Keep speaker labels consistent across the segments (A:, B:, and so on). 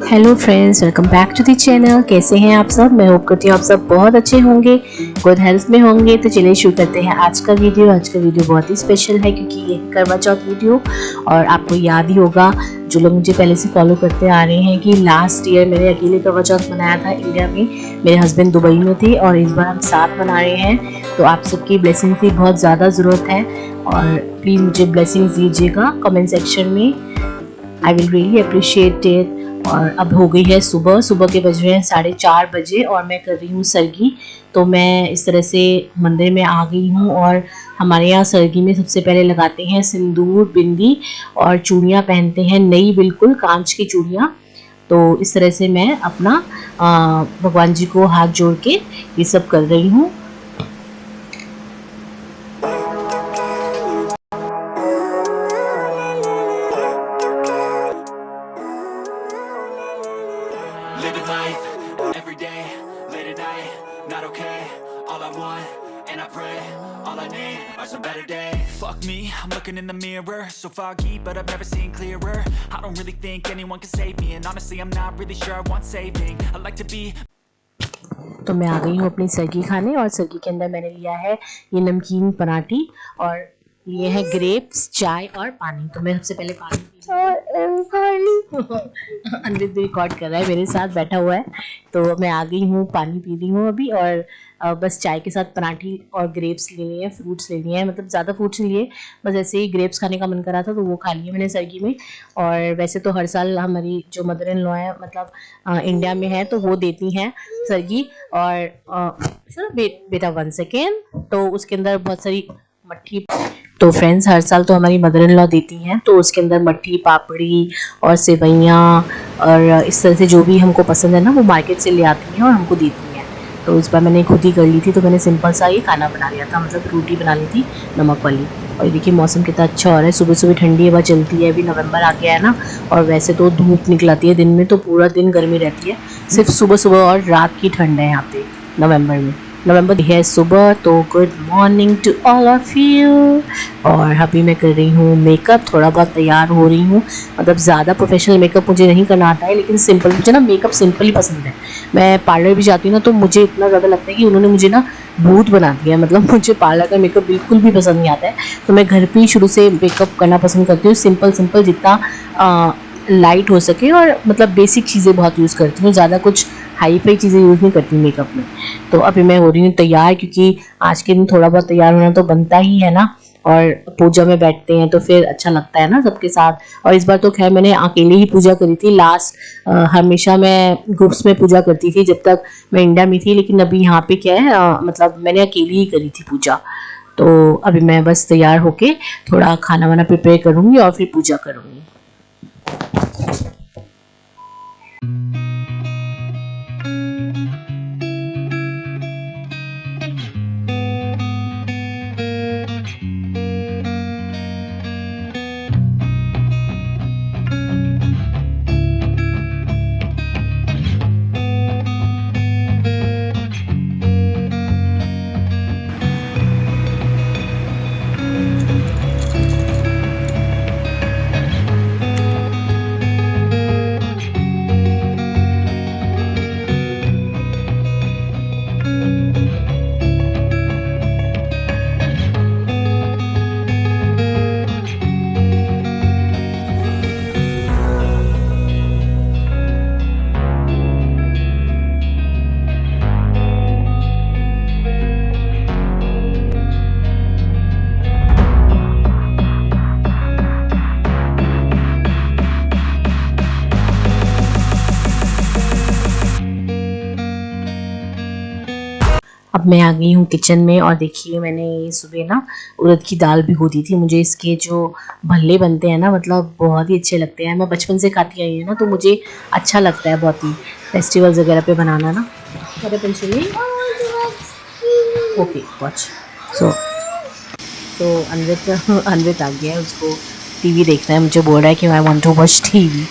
A: Hello friends, welcome back to the channel. कैसे हैं आप सब? मैं होप करती हूँ आप सब बहुत अच्छे होंगे, गुड हेल्थ में होंगे। तो चलिए शुरू करते हैं आज का वीडियो। आज का वीडियो बहुत ही स्पेशल है क्योंकि ये करवा चौथ वीडियो। और आपको याद ही होगा, जो लोग मुझे पहले से फॉलो करते आ रहे हैं, कि लास्ट ईयर मैंने अकेले करवा चौथ मनाया था इंडिया में। मेरे हस्बैंड दुबई में थे और इस बार हम साथ मना रहे हैं। तो आप सबकी ब्लेसिंग की बहुत ज़्यादा ज़रूरत है और प्लीज़ मुझे ब्लेसिंग्स दीजिएगा कमेंट सेक्शन में। I will really appreciate it. और अब हो गई है सुबह के बज रहे हैं 4:30 बजे और मैं कर रही हूँ सरगी। तो मैं इस तरह से मंदिर में आ गई हूँ और हमारे यहाँ सरगी में सबसे पहले लगाते हैं सिंदूर, बिंदी और चूड़ियाँ पहनते हैं, नई बिल्कुल कांच की चूड़ियाँ। तो इस तरह से मैं अपना भगवान जी को हाथ जोड़ के ये सब कर रही हूँ।
B: Living life, every day, late at night, not okay. All I want, and I pray, all I need are some better days. Fuck me, I'm looking in the mirror, so foggy, but I've never seen clearer. I don't really think anyone can save me, and honestly I'm not really sure I want saving. I like to be.
A: तो मैं आ गई हूँ अपनी सरगी खाने और सरगी के अंदर मैंने लिया है ये नमकीन पराठी और लिए हैं ग्रेप्स, चाय और पानी। तो मैं सबसे पहले पानी अनवित भी रिकॉर्ड कर रहा है, मेरे साथ बैठा हुआ है। तो मैं आ गई हूँ, पानी पी रही हूँ अभी और बस चाय के साथ पराठी और ग्रेप्स ले लिए हैं, फ्रूट्स ले लिए हैं। मतलब ज़्यादा फ्रूट्स नहीं लिए, बस ऐसे ही ग्रेप्स खाने का मन करा था तो वो खा लिए मैंने सरगी में। और वैसे तो हर साल हमारी जो मदर इन लॉ है, मतलब इंडिया में है, तो वो देती हैं सरगी। और बेटा 1 सेकेंड, तो उसके अंदर बहुत सारी मट्ठी। तो फ्रेंड्स, हर साल तो हमारी मदर इन लॉ देती हैं, तो उसके अंदर मट्ठी, पापड़ी और सेवइयाँ और इस तरह से जो भी हमको पसंद है ना, वो मार्केट से ले आती हैं और हमको देती हैं। तो इस बार मैंने खुद ही कर ली थी, तो मैंने सिंपल सा ये खाना बना लिया था, मतलब रोटी बना ली थी नमक वाली। और ये देखिए मौसम कितना अच्छा हो रहा है, सुबह सुबह ठंडी हवा चलती है। अभी नवंबर आ गया है ना, और वैसे तो धूप निकलाती है दिन में, तो पूरा दिन गर्मी रहती है, सिर्फ सुबह सुबह और रात की ठंड है यहाँ पे नवंबर में। नवंबर है सुबह। तो good morning to all of you. और अभी मैं कर रही हूँ मेकअप, थोड़ा बहुत तैयार हो रही हूँ। मतलब ज़्यादा प्रोफेशनल मेकअप मुझे नहीं करना आता है, लेकिन सिंपल, मुझे ना मेकअप सिंपल ही पसंद है। मैं पार्लर भी जाती हूँ ना, तो मुझे इतना ज़्यादा लगता है कि उन्होंने मुझे ना भूत बना दिया। मतलब मुझे पार्लर का मेकअप बिल्कुल भी पसंद नहीं आता है। तो मैं घर पे ही शुरू से मेकअप करना पसंद करती हूँ, सिंपल सिंपल, जितना लाइट हो सके। और मतलब बेसिक चीज़ें बहुत यूज़ करती हूँ, ज़्यादा कुछ हाई फाई चीज़ें यूज़ नहीं करती मेकअप में। तो अभी मैं हो रही हूँ तैयार, क्योंकि आज के दिन थोड़ा बहुत तैयार होना तो बनता ही है ना। और पूजा में बैठते हैं तो फिर अच्छा लगता है ना सबके साथ। और इस बार तो खैर मैंने अकेले ही पूजा करी थी। हमेशा मैं ग्रुप्स में पूजा करती थी जब तक मैं इंडिया में थी, लेकिन अभी यहाँ पे क्या है, मतलब मैंने अकेले ही करी थी पूजा। तो अभी मैं बस तैयार होके थोड़ा खाना वाना प्रिपेयर करूँगी और फिर पूजा करूँगी। अब मैं आ गई हूँ किचन में और देखिए मैंने सुबह ना उड़द की दाल भिगो दी थी। मुझे इसके जो भल्ले बनते हैं ना, मतलब बहुत ही अच्छे लगते हैं। मैं बचपन से खाती आई हूँ ना, तो मुझे अच्छा लगता है बहुत ही, फेस्टिवल्स वगैरह पे बनाना ना। Okay watch. तो अनवित आ गया है, उसको टीवी देखना है। मुझे बोल रहा है कि I want to watch TV.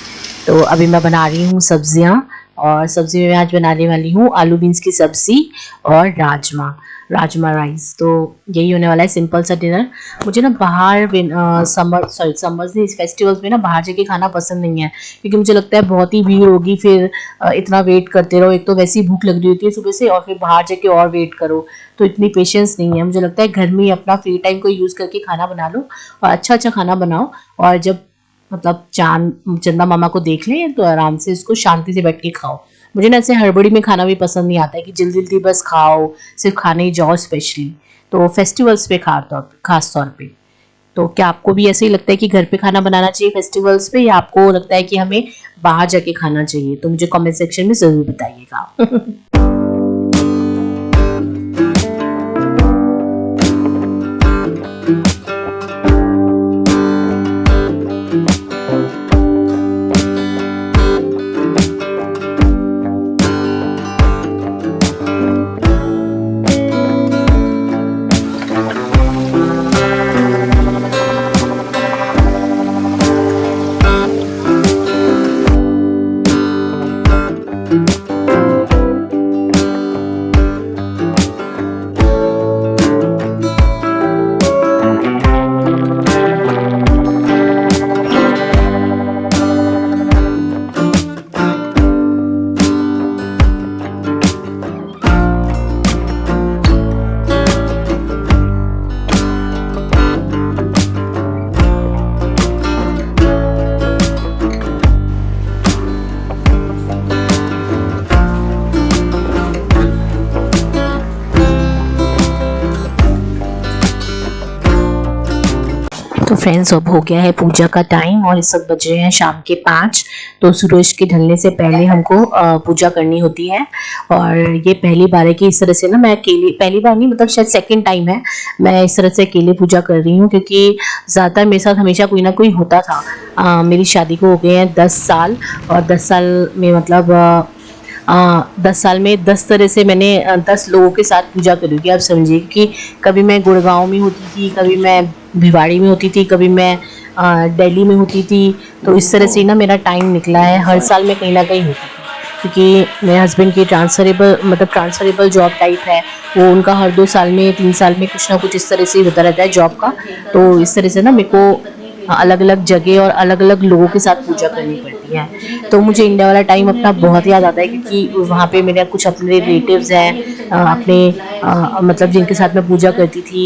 A: तो अभी मैं बना रही हूँ सब्जियाँ, और सब्जी में आज बनाने वाली हूँ आलू बीन्स की सब्ज़ी और राजमा। राजमा राइस। तो यही होने वाला है सिंपल सा डिनर। मुझे ना बाहर समर्स नहीं, फेस्टिवल्स में ना बाहर जाके खाना पसंद नहीं है, क्योंकि मुझे लगता है बहुत ही भीड़ होगी, फिर इतना वेट करते रहो, एक तो वैसी भूख लग रही होती है सुबह से और फिर बाहर जाके और वेट करो, तो इतनी पेशेंस नहीं है। मुझे लगता है घर में ही अपना फ्री टाइम को यूज़ करके खाना बना लो और अच्छा अच्छा खाना बनाओ, और जब मतलब चंदा मामा को देख लें तो आराम से इसको शांति से बैठ के खाओ। मुझे ना ऐसे हड़बड़ी में खाना भी पसंद नहीं आता है कि जल्दी जल्दी बस खाओ, सिर्फ खाने ही जाओ, स्पेशली तो फेस्टिवल्स पे खास तौर पे। तो क्या आपको भी ऐसे ही लगता है कि घर पे खाना बनाना चाहिए फेस्टिवल्स पे, या आपको लगता है कि हमें बाहर जाके खाना चाहिए? तो मुझे कमेंट सेक्शन में ज़रूर बताइएगा। तो फ्रेंड्स, अब हो गया है पूजा का टाइम और इस वक्त बज रहे हैं शाम के 5। तो सूरज के ढलने से पहले हमको पूजा करनी होती है। और ये पहली बार है कि इस तरह से ना मैं अकेले, पहली बार नहीं मतलब शायद सेकंड टाइम है मैं इस तरह से अकेले पूजा कर रही हूँ, क्योंकि ज़्यादातर मेरे साथ हमेशा कोई ना कोई होता था। मेरी शादी को हो गए हैं 10 साल, और 10 साल में मतलब 10 साल में 10 तरह से मैंने 10 लोगों के साथ पूजा करी होगी, आप समझिए। कि कभी मैं गुड़गांव में होती थी, कभी मैं भिवाड़ी में होती थी, कभी मैं दिल्ली में होती थी। तो इस तरह से ना मेरा टाइम निकला है, हर साल मैं कहीं ना कहीं होती थी, क्योंकि मेरे हस्बैंड की ट्रांसफरेबल जॉब टाइप है। वो उनका हर 2 साल में 3 साल में कुछ ना कुछ इस तरह से होता रहता है जॉब का। तो इस तरह से ना मेरे को अलग अलग जगह और अलग अलग लोगों के साथ पूजा करनी पड़ती है। तो मुझे इंडिया वाला टाइम अपना बहुत याद आता है, क्योंकि वहाँ पे मेरे कुछ अपने रिलेटिव्स हैं, मतलब जिनके साथ मैं पूजा करती थी।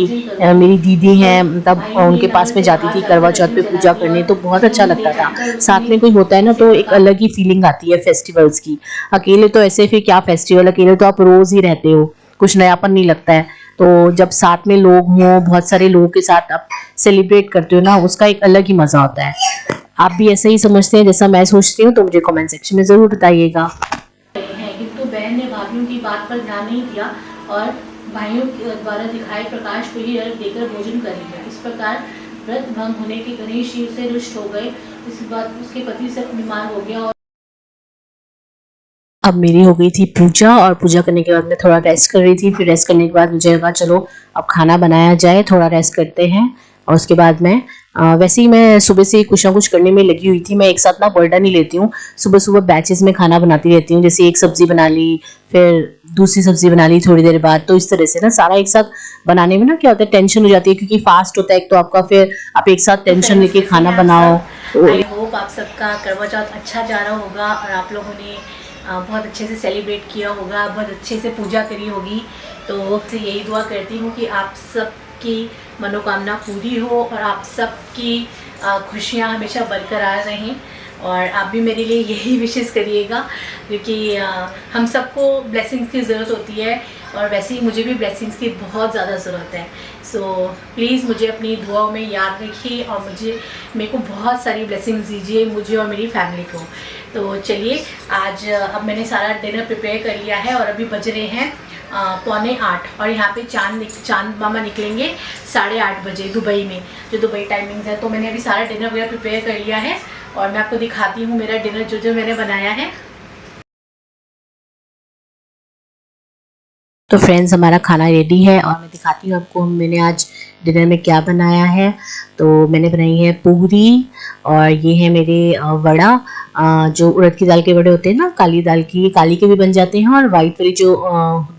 A: मेरी दीदी हैं, मतलब उनके पास में जाती थी करवा चौथ पे पूजा करने, तो बहुत अच्छा लगता था। साथ में कोई होता है ना तो एक अलग ही फीलिंग आती है फेस्टिवल्स की। अकेले तो ऐसे फिर क्या फेस्टिवल, अकेले तो आप रोज ही रहते हो, कुछ नयापन नहीं लगता है। तो जब साथ में लोग हों, बहुत सारे लोगों के साथ आप सेलिब्रेट करते हो ना, उसका एक अलग ही मजा होता है। आप भी ऐसे ही समझते हैं जैसा मैं सोचती हूँ? तो मुझे कमेंट सेक्शन में जरूर बताइएगा।
C: किंतु बहन ने भाभीियों की बात पर ध्यान नहीं दिया और भाइयों द्वारा दिखाए प्रकाश को ही अर्घ देकर भोजन कर लिया। इस प्रकार व्रत भंग होने के गणेश जी से रुष्ट हो गए। इस बात उसके पति से बीमार हो गया और
A: अब मेरी हो गई थी पूजा, और पूजा करने के बाद मैं थोड़ा रेस्ट कर रही थी। फिर रेस्ट करने के बाद मुझे लगा चलो अब खाना बनाया जाए, थोड़ा रेस्ट करते हैं। और उसके बाद मैं वैसे ही मैं सुबह से कुछ ना कुछ करने में लगी हुई थी। मैं एक साथ ना बर्डन नहीं लेती हूँ, सुबह सुबह बैचेस में खाना बनाती रहती हूँ। जैसे एक सब्जी बना ली, फिर दूसरी सब्जी बना ली थोड़ी देर बाद। तो इस तरह से ना सारा एक साथ बनाने में ना क्या होता है, टेंशन हो जाती है, क्योंकि फास्ट होता है एक तो आपका, फिर आप एक साथ टेंशन लेके खाना बनाओ।
C: आई होप आप सबका करवा चौथ अच्छा जा रहा होगा और आप लोगों ने बहुत अच्छे से सेलिब्रेट किया होगा, बहुत अच्छे से पूजा करी होगी। तो यही दुआ करती हूँ कि आप सबकी मनोकामना पूरी हो और आप सबकी खुशियाँ हमेशा बरकरार रहें। और आप भी मेरे लिए यही विशेष करिएगा, क्योंकि हम सबको ब्लेसिंग्स की ज़रूरत होती है और वैसे ही मुझे भी ब्लेसिंग्स की बहुत ज़्यादा ज़रूरत है। सो प्लीज़ मुझे अपनी दुआओं में याद रखिए और मेरे को बहुत सारी ब्लेसिंग्स दीजिए, मुझे और मेरी फैमिली को। तो चलिए, आज अब मैंने सारा डिनर प्रिपेयर कर लिया है और अभी बज रहे हैं 7:45 और यहाँ पे चांद मामा निकलेंगे 8:30 बजे दुबई में, जो दुबई टाइमिंग्स है। तो मैंने अभी सारा डिनर वगैरह प्रिपेयर कर लिया है और मैं आपको दिखाती हूँ मेरा डिनर जो मैंने बनाया है।
A: तो फ्रेंड्स, हमारा खाना रेडी है और मैं दिखाती हूँ आपको मैंने आज डिनर में क्या बनाया है। तो मैंने बनाई है पूरी, और ये है मेरे वड़ा। जो उड़द की दाल के बड़े होते हैं ना, काली दाल की, काली के भी बन जाते हैं और वाइट वाली जो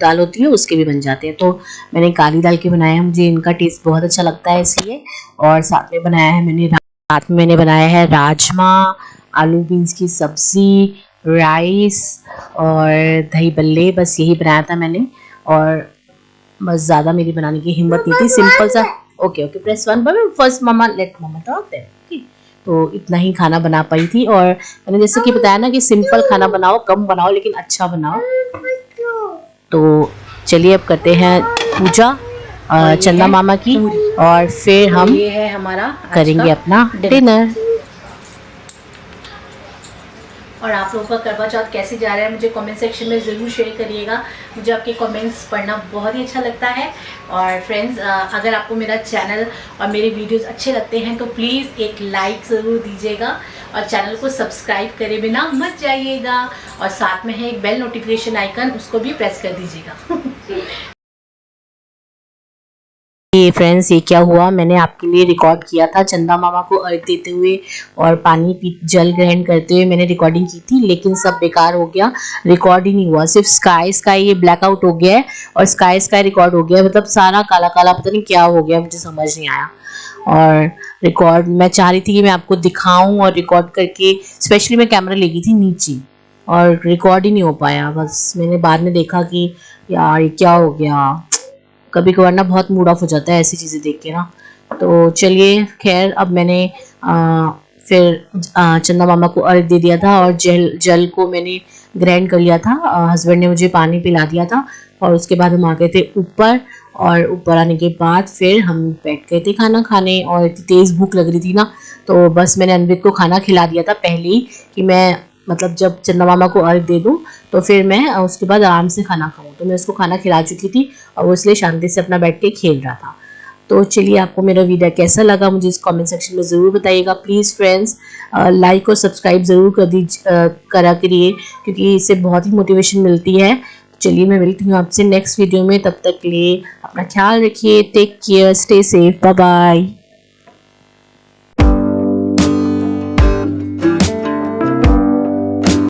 A: दाल होती है उसके भी बन जाते हैं। तो मैंने काली दाल के बनाए हैं, मुझे इनका टेस्ट बहुत अच्छा लगता है इसलिए। और साथ में बनाया है मैंने, रात में मैंने बनाया है राजमा, आलू बीन्स की सब्जी, राइस और दही बल्ले, बस यही बनाया था मैंने। और बस ज़्यादा मेरी बनाने की हिम्मत नहीं थी, सिंपल सा। ओके प्रेस 1 पर फर्स्ट मामा लेट मामा टॉक देन। तो इतना ही खाना बना पाई थी। और मैंने जैसे कि बताया ना कि सिंपल खाना बनाओ, कम बनाओ लेकिन अच्छा बनाओ। तो चलिए अब करते हैं पूजा चंदा मामा की, और फिर हम
C: ये है हमारा
A: करेंगे अपना डिनर।
C: और आप लोगों का करवा चौथ कैसे जा रहा है मुझे कमेंट सेक्शन में ज़रूर शेयर करिएगा, मुझे आपके कमेंट्स पढ़ना बहुत ही अच्छा लगता है। और फ्रेंड्स, अगर आपको मेरा चैनल और मेरे वीडियोस अच्छे लगते हैं तो प्लीज़ एक लाइक ज़रूर दीजिएगा और चैनल को सब्सक्राइब करे बिना मत जाइएगा। और साथ में है एक बेल नोटिफिकेशन आइकन, उसको भी प्रेस कर दीजिएगा।
A: ये फ्रेंड्स, ये क्या हुआ, मैंने आपके लिए रिकॉर्ड किया था चंदा मामा को अर्घ देते हुए और पानी पी जल ग्रहण करते हुए मैंने रिकॉर्डिंग की थी, लेकिन सब बेकार हो गया, रिकॉर्ड ही नहीं हुआ। सिर्फ स्काई ये ब्लैकआउट हो गया है और स्काई रिकॉर्ड हो गया है, मतलब सारा काला काला, पता नहीं क्या हो गया, मुझे समझ नहीं आया। और रिकॉर्ड मैं चाह रही थी कि मैं आपको दिखाऊं और रिकॉर्ड करके, स्पेशली मैं कैमरा ले गई थी नीचे और रिकॉर्ड ही नहीं हो पाया। बस मैंने बाद में देखा कि यार ये क्या हो गया, कभी कभार ना बहुत मूड ऑफ हो जाता है ऐसी चीज़ें देख के ना। तो चलिए खैर, अब मैंने फिर चंदा मामा को अर्घ दे दिया था और जल को मैंने ग्रहण कर लिया था। हस्बैंड ने मुझे पानी पिला दिया था और उसके बाद हम आ गए थे ऊपर। और ऊपर आने के बाद फिर हम बैठ गए थे खाना खाने, और इतनी तेज़ भूख लग रही थी ना, तो बस मैंने अनवित को खाना खिला दिया था पहले ही, कि मैं मतलब जब चंदा मामा को अर्घ दे दूँ तो फिर मैं उसके बाद आराम से खाना खाऊँ। तो मैं उसको खाना खिला चुकी थी और वो इसलिए शांति से अपना बैठ के खेल रहा था। तो चलिए, आपको मेरा वीडियो कैसा लगा मुझे इस कमेंट सेक्शन में ज़रूर बताइएगा। प्लीज़ फ्रेंड्स, लाइक और सब्सक्राइब ज़रूर करा करिए, क्योंकि इससे बहुत ही मोटिवेशन मिलती है। चलिए, मैं मिलती हूँ आपसे नेक्स्ट वीडियो में, तब तक के लिए अपना ख्याल रखिए, take care, stay safe, bye bye.